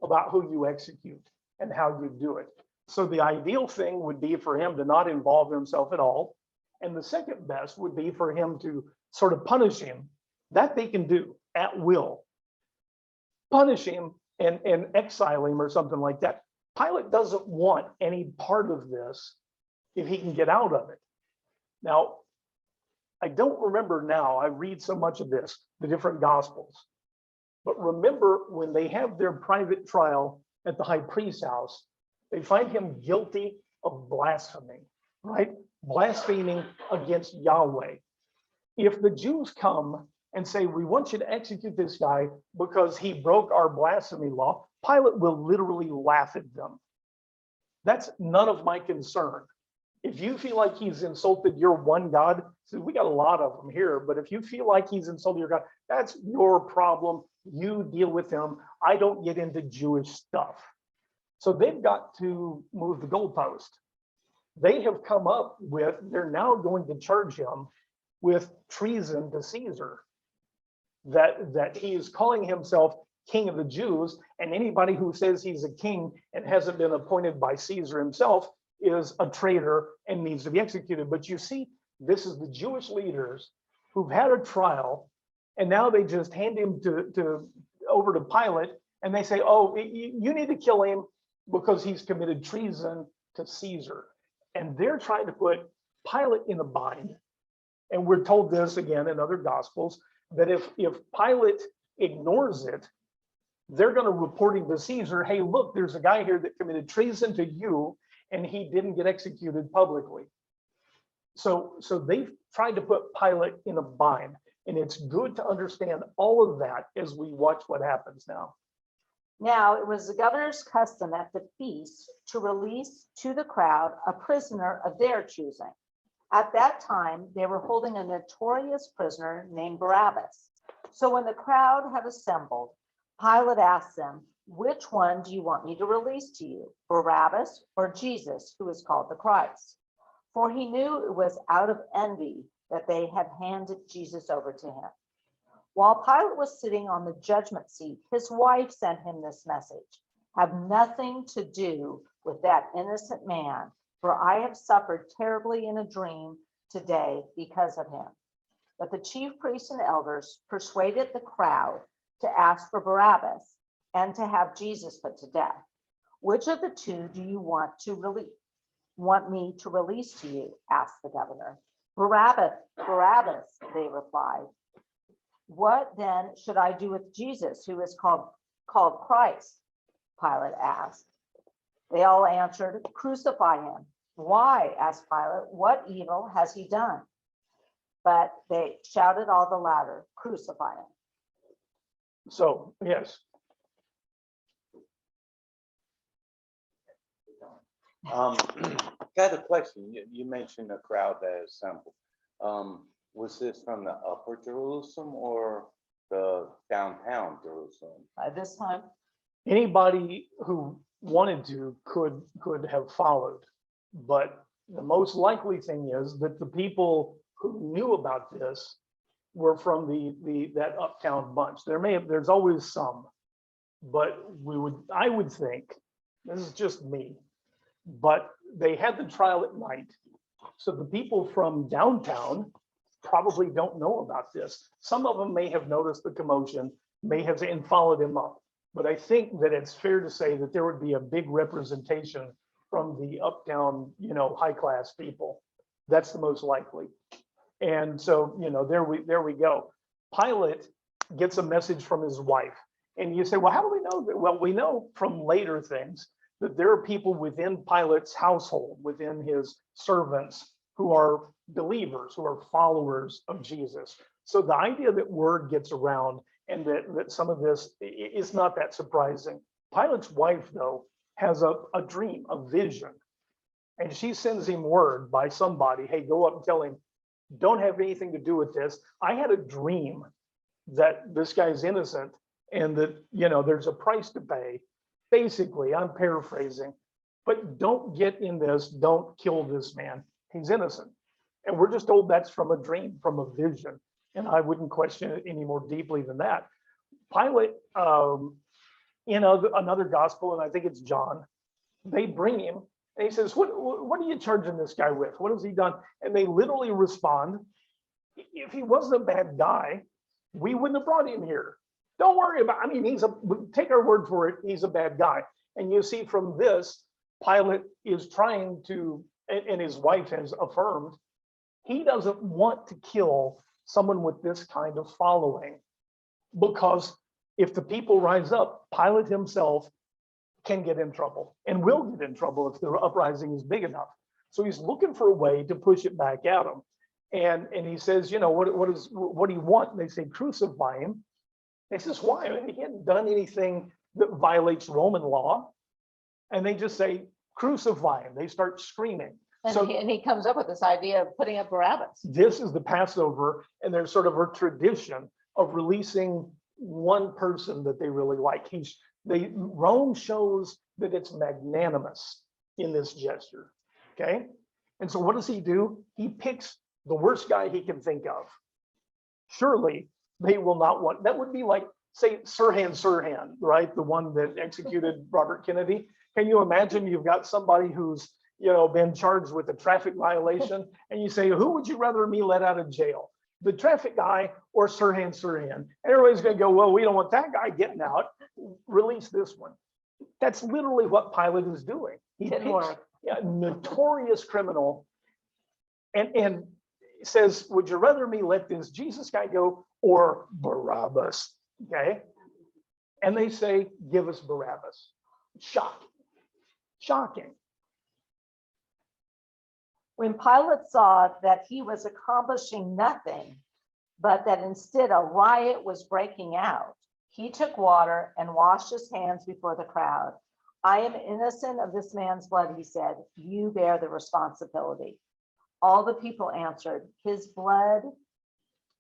about who you execute and how you do it. So the ideal thing would be for him to not involve himself at all. And the second best would be for him to sort of punish him. That they can do at will. Punish him and exile him or something like that. Pilate doesn't want any part of this if he can get out of it. Now, I don't remember now, I read so much of this, the different gospels. But remember, when they have their private trial at the high priest's house. They find him guilty of blasphemy, right? Blaspheming against Yahweh. If the Jews come and say, we want you to execute this guy because he broke our blasphemy law, Pilate will literally laugh at them. That's none of my concern. If you feel like he's insulted your one God, so we got a lot of them here, but if you feel like he's insulted your God, that's your problem. You deal with him. I don't get into Jewish stuff. So they've got to move the goalpost. They have come up with, they're now going to charge him with treason to Caesar. That he is calling himself King of the Jews, and anybody who says he's a king and hasn't been appointed by Caesar himself is a traitor and needs to be executed. But you see, this is the Jewish leaders who've had a trial, and now they just hand him over to Pilate, and they say, oh, you need to kill him because he's committed treason to Caesar. And they're trying to put Pilate in a bind. And we're told this again in other gospels, that if Pilate ignores it, they're going to report him to Caesar. Hey, look, there's a guy here that committed treason to you, and he didn't get executed publicly. So they've tried to put Pilate in a bind, and it's good to understand all of that as we watch what happens now. Now, it was the governor's custom at the feast to release to the crowd a prisoner of their choosing. At that time, they were holding a notorious prisoner named Barabbas. So when the crowd had assembled, Pilate asked them, which one do you want me to release to you, Barabbas or Jesus, who is called the Christ? For he knew it was out of envy that they had handed Jesus over to him. While Pilate was sitting on the judgment seat, his wife sent him this message: have nothing to do with that innocent man, for I have suffered terribly in a dream today because of him. But the chief priests and elders persuaded the crowd to ask for Barabbas and to have Jesus put to death. Which of the two do you want me to release to you? Asked the governor. Barabbas, they replied. What then should I do with Jesus, who is called Christ? Pilate asked. They all answered, crucify him. Why? Asked Pilate. What evil has he done? But they shouted all the louder, crucify him. So, yes. Got a question. You mentioned the crowd that assembled. Was this from the upper Jerusalem or the downtown Jerusalem? By this time, Anybody who wanted to could have followed, but the most likely thing is that the people who knew about this were from that uptown bunch. There's always some, but I would think, this is just me, but they had the trial at night, so the people from downtown probably don't know about this. Some of them may have noticed the commotion, may have and followed him up. But I think that it's fair to say that there would be a big representation from the uptown, high class people. That's the most likely. And so, there we go. Pilate gets a message from his wife. And you say, well, how do we know that? Well, we know from later things that there are people within Pilate's household, within his servants, who are believers, who are followers of Jesus. So the idea that word gets around and that some of this is not that surprising. Pilate's wife, though, has a dream, a vision, and she sends him word by somebody, hey, go up and tell him, don't have anything to do with this. I had a dream that this guy's innocent and that, there's a price to pay. Basically, I'm paraphrasing, but don't get in this, don't kill this man. He's innocent. And we're just told that's from a dream, from a vision. And I wouldn't question it any more deeply than that. Pilate, another gospel, and I think it's John, they bring him and he says, what are you charging this guy with? What has he done? And they literally respond, if he wasn't a bad guy, we wouldn't have brought him here. Don't worry about, take our word for it, he's a bad guy. And you see from this, Pilate is trying to, and his wife has affirmed, he doesn't want to kill someone with this kind of following, because if the people rise up, Pilate himself can get in trouble and will get in trouble if the uprising is big enough. So he's looking for a way to push it back at him. And he says, you know, what do you want? And they say, crucify him. He says, why? I mean, he hadn't done anything that violates Roman law. And they just say, crucify him. They start screaming. And So he comes up with this idea of putting up Barabbas. this is the Passover, and there's sort of a tradition of releasing one person that they really like. Rome shows that it's magnanimous in this gesture. Okay. And so what does he do? He picks the worst guy he can think of. Surely they will not want, that would be like, say, Sirhan, right? The one that executed Robert Kennedy. Can you imagine you've got somebody who's, you know, been charged with a traffic violation, and you say, who would you rather me let out of jail? The traffic guy or Sirhan? And everybody's gonna go, well, we don't want that guy getting out. Release this one. That's literally what Pilate is doing. He Didn't picks work. a notorious criminal and says, would you rather me let this Jesus guy go or Barabbas? Okay. And they say, give us Barabbas. Shocking. Shocking. When Pilate saw that he was accomplishing nothing, but that instead a riot was breaking out, he took water and washed his hands before the crowd. I am innocent of this man's blood, he said. You bear the responsibility. All the people answered, his blood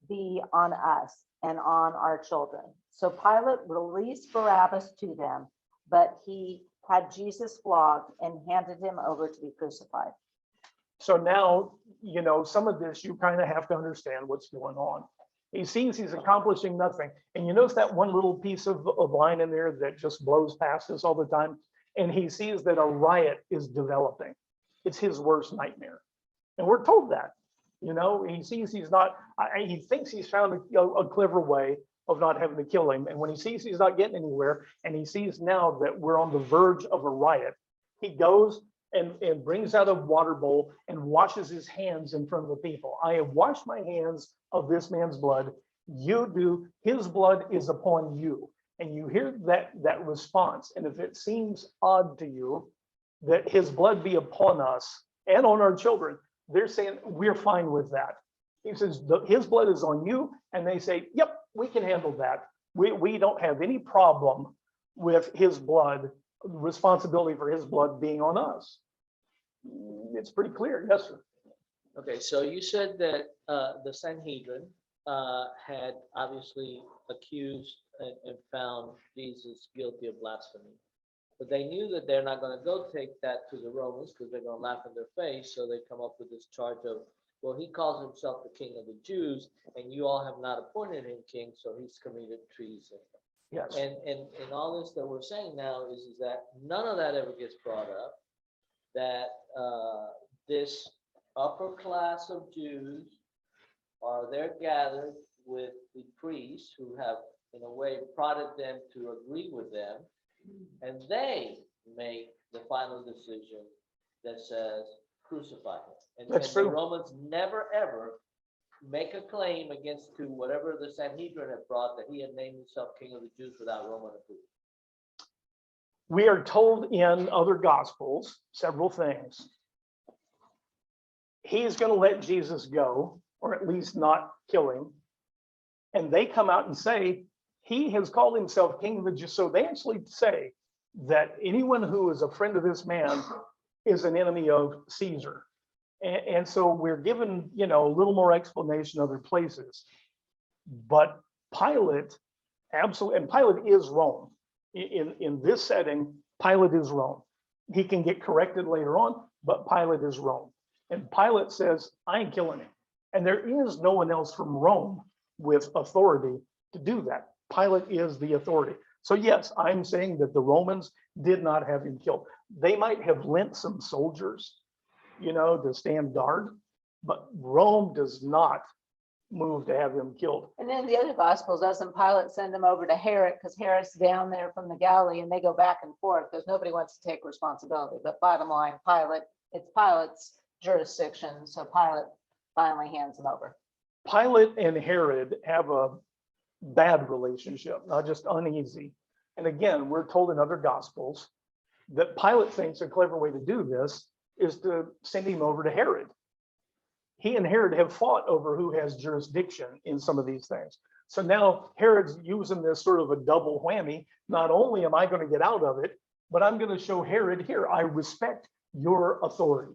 be on us and on our children. So Pilate released Barabbas to them, but he had Jesus flogged and handed him over to be crucified. So now, you know, some of this, you kind of have to understand what's going on. He sees he's accomplishing nothing. And you notice that one little piece of line in there that just blows past us all the time. And he sees that a riot is developing. It's his worst nightmare. And we're told that, you know, he sees he's not, he thinks he's found a clever way of not having to kill him. And when he sees he's not getting anywhere, and he sees now that we're on the verge of a riot, he goes and brings out a water bowl and washes his hands in front of the people. I have washed my hands of this man's blood. You do, his blood is upon you. And you hear that response. And if it seems odd to you that his blood be upon us and on our children, they're saying, we're fine with that. He says, his blood is on you. And they say, yep, we can handle that. We don't have any problem with his blood, responsibility for his blood being on us. It's pretty clear. Yes, sir. Okay, so you said that the Sanhedrin had obviously accused and found Jesus guilty of blasphemy. But they knew that they're not going to go take that to the Romans because they're going to laugh in their face. So they come up with this charge of, well, he calls himself the King of the Jews, and you all have not appointed him king, so he's committed treason. Yes. And all this that we're saying now is that none of that ever gets brought up. That this upper class of Jews are there gathered with the priests who have, in a way, prodded them to agree with them, and they make the final decision that says crucify him. And That's the true. Romans never ever make a claim against to whatever the Sanhedrin had brought that he had named himself King of the Jews without Roman approval. We are told in other gospels several things. He's going to let Jesus go, or at least not kill him. And they come out and say, he has called himself King of the Jews. So they actually say that anyone who is a friend of this man is an enemy of Caesar. And so we're given, you know, a little more explanation other places. But Pilate, absolutely, and Pilate is Rome. In this setting, Pilate is Rome. He can get corrected later on, but Pilate is Rome. And Pilate says, I ain't killing him. And there is no one else from Rome with authority to do that. Pilate is the authority. So yes, I'm saying that the Romans did not have him killed. They might have lent some soldiers, you know, to stand guard, but Rome does not move to have him killed. And then the other gospels, doesn't Pilate send them over to Herod, because Herod's down there from the Galilee, and they go back and forth because nobody wants to take responsibility. But bottom line, it's Pilate's jurisdiction, so Pilate finally hands him over. Pilate and Herod have a bad relationship, not just uneasy. And again, we're told in other gospels that Pilate thinks a clever way to do this is to send him over to Herod. He and Herod have fought over who has jurisdiction in some of these things. So now Herod's using this sort of a double whammy. Not only am I going to get out of it, but I'm going to show Herod, here, I respect your authority.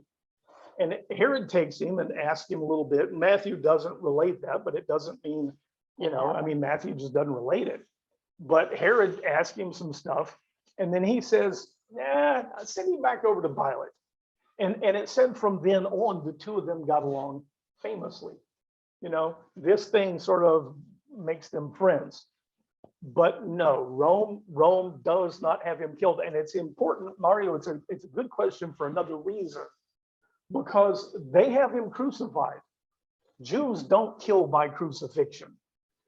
And Herod takes him and asks him a little bit. Matthew doesn't relate that, but it doesn't mean, I mean, Matthew just doesn't relate it. But Herod asked him some stuff, and then he says, nah, send him back over to Pilate. And it said from then on, the two of them got along famously. This thing sort of makes them friends. But no, Rome does not have him killed. And it's important, Mario, it's a good question for another reason, because they have him crucified. Jews don't kill by crucifixion,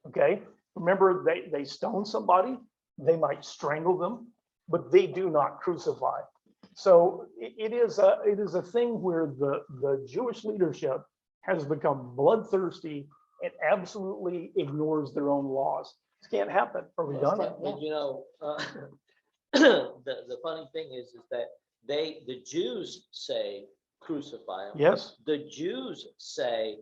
okay? Remember, they stone somebody, they might strangle them, but they do not crucify. So it is a thing where the Jewish leadership has become bloodthirsty and absolutely ignores their own laws. This can't happen. Are we done? And the funny thing is that the Jews say crucify him. Yes. The Jews say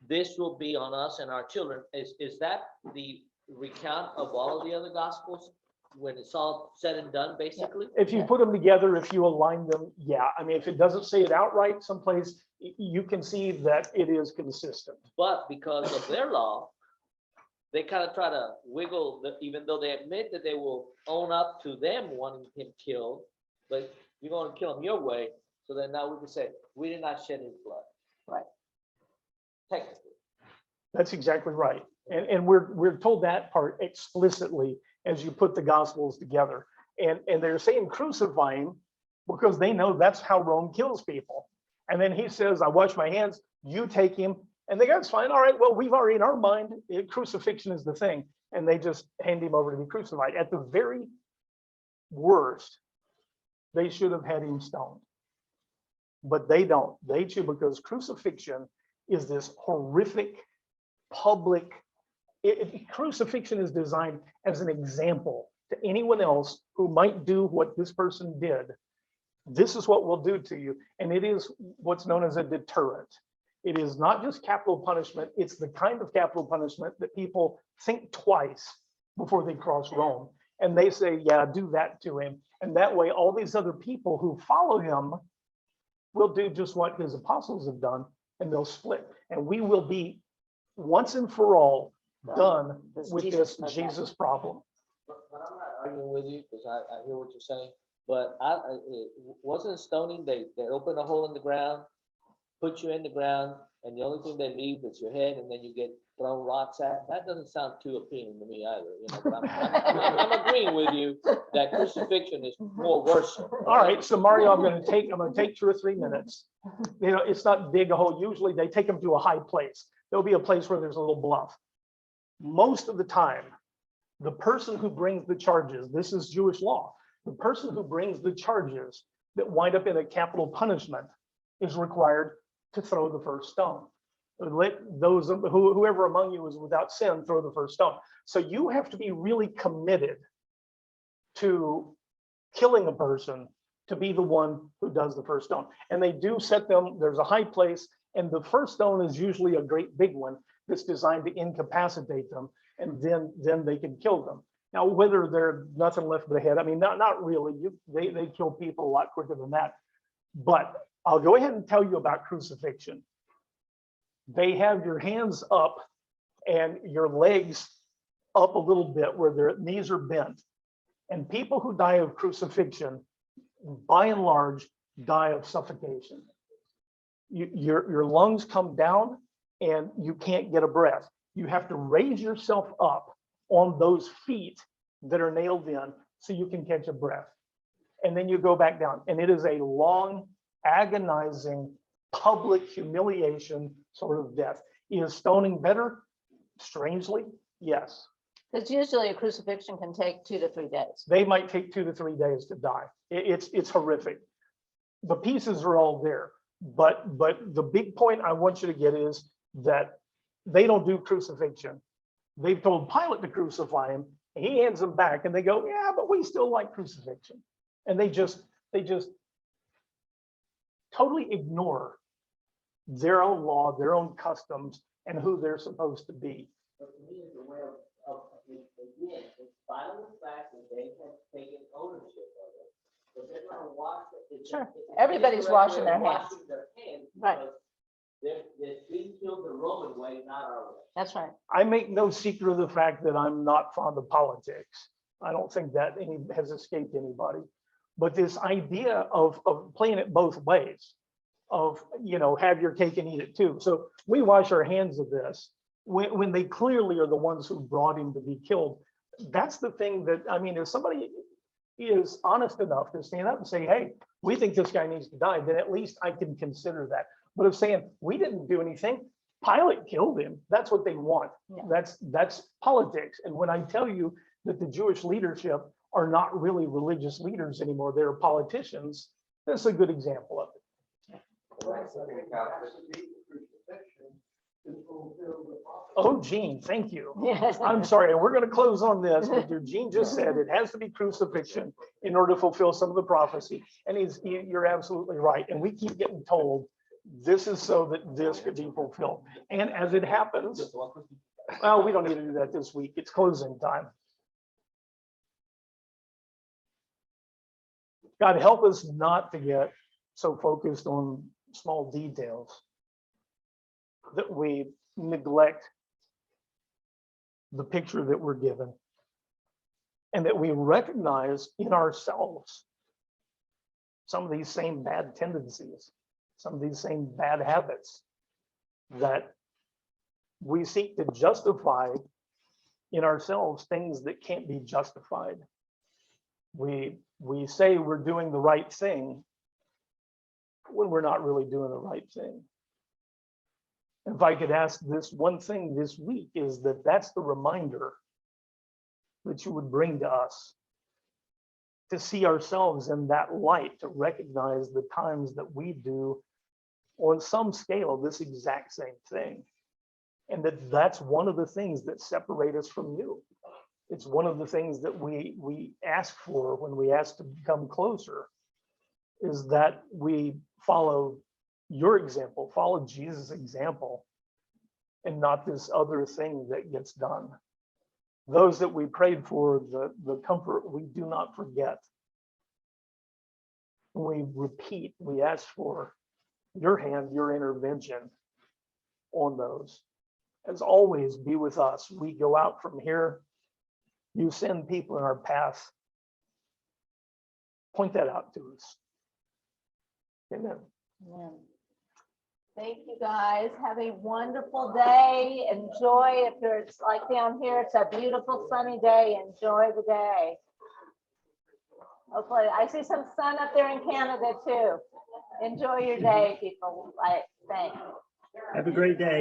this will be on us and our children. Is that the recount of all of the other gospels when it's all said and done, basically? If you put them together, if you align them, yeah. I mean, if it doesn't say it outright someplace, you can see that it is consistent. But because of their law, they kind of try to wiggle, even though they admit that they will own up to them wanting him killed, but you're going to kill him your way. So then now we can say, we did not shed his blood. Right. Technically. That's exactly right. And we're told that part explicitly as you put the gospels together. And they're saying crucify him because they know that's how Rome kills people. And then he says, I wash my hands, you take him. And they go, that's fine. All right, well, we've already in our mind, crucifixion is the thing. And they just hand him over to be crucified. At the very worst, they should have had him stoned. But they don't. They choose, because crucifixion is this horrific public, crucifixion is designed as an example to anyone else who might do what this person did. This is what we'll do to you. And it is what's known as a deterrent. It is not just capital punishment, it's the kind of capital punishment that people think twice before they cross Rome. And they say, yeah, do that to him. And that way, all these other people who follow him will do just what his apostles have done, and they'll split. And we will be once and for all done with this Jesus problem. But I'm not arguing with you because I hear what you're saying. But it wasn't stoning, they open a hole in the ground, put you in the ground, and the only thing they leave is your head, and then you get thrown rocks at. That doesn't sound too appealing to me either. But I'm agreeing with you that crucifixion is more worse. All right, so Mario, I'm going to take 2 or 3 minutes. It's not dig a hole. Usually they take them to a high place. There'll be a place where there's a little bluff. Most of the time, the person who brings the charges, this is Jewish law, the person who brings the charges that wind up in a capital punishment is required to throw the first stone. Let those whoever among you is without sin throw the first stone. So you have to be really committed to killing a person to be the one who does the first stone. And they do set them, there's a high place, and the first stone is usually a great big one that's designed to incapacitate them, and then they can kill them. Now, whether they're nothing left but a head, I mean, not really. They kill people a lot quicker than that. But I'll go ahead and tell you about crucifixion. They have your hands up and your legs up a little bit where their knees are bent. And people who die of crucifixion, by and large, die of suffocation. Your lungs come down and you can't get a breath. You have to raise yourself up on those feet that are nailed in so you can catch a breath. And then you go back down. And it is a long, agonizing, public humiliation sort of death. Is stoning better? Strangely, yes. Because usually a crucifixion can take 2 to 3 days. They might take 2 to 3 days to die. It's horrific. The pieces are all there. But the big point I want you to get is that they don't do crucifixion. They've told Pilate to crucify him. He hands them back and they go, yeah, but we still like crucifixion. And they just They just totally ignore their own law, their own customs, and who they're supposed to be. But to me, it's a way again, it's final the fact that they have taken ownership of it, but they're gonna wash it. Sure. it's an Everybody's indirect washing way of their hands. washing their hands Right. because they're being killed the Roman way, not our way. That's right. I make no secret of the fact that I'm not fond of politics. I don't think that has escaped anybody. But this idea of playing it both ways, of, have your cake and eat it too. So we wash our hands of this when they clearly are the ones who brought him to be killed. That's the thing that, if somebody is honest enough to stand up and say, hey, we think this guy needs to die, then at least I can consider that. But of saying, we didn't do anything, Pilate killed him, that's what they want. Yeah. That's politics. And when I tell you that the Jewish leadership are not really religious leaders anymore, they're politicians, that's a good example of it. Oh, Gene, thank you. Yes. I'm sorry, and we're going to close on this, but Gene just said it has to be crucifixion in order to fulfill some of the prophecy. And you're absolutely right. And we keep getting told this is so that this could be fulfilled. And as it happens, well, we don't need to do that this week. It's closing time. God, help us not to get so focused on small details that we neglect the picture that we're given, and that we recognize in ourselves some of these same bad tendencies, some of these same bad habits that we seek to justify in ourselves, things that can't be justified. We say we're doing the right thing when we're not really doing the right thing. If I could ask this one thing this week, is that's the reminder that you would bring to us, to see ourselves in that light, to recognize the times that we do on some scale this exact same thing. And that's one of the things that separate us from you. It's one of the things that we ask for when we ask to become closer, is that we follow your example, follow Jesus' example, and not this other thing that gets done. Those that we prayed for, the comfort, we do not forget. We repeat, we ask for your hand, your intervention on those. As always, be with us. We go out from here. You send people in our path. Point that out to us. Amen. Amen. Thank you, guys. Have a wonderful day. Enjoy. If it's like down here, it's a beautiful sunny day. Enjoy the day. Hopefully, I see some sun up there in Canada too. Enjoy your day, people. Thanks. Have a great day.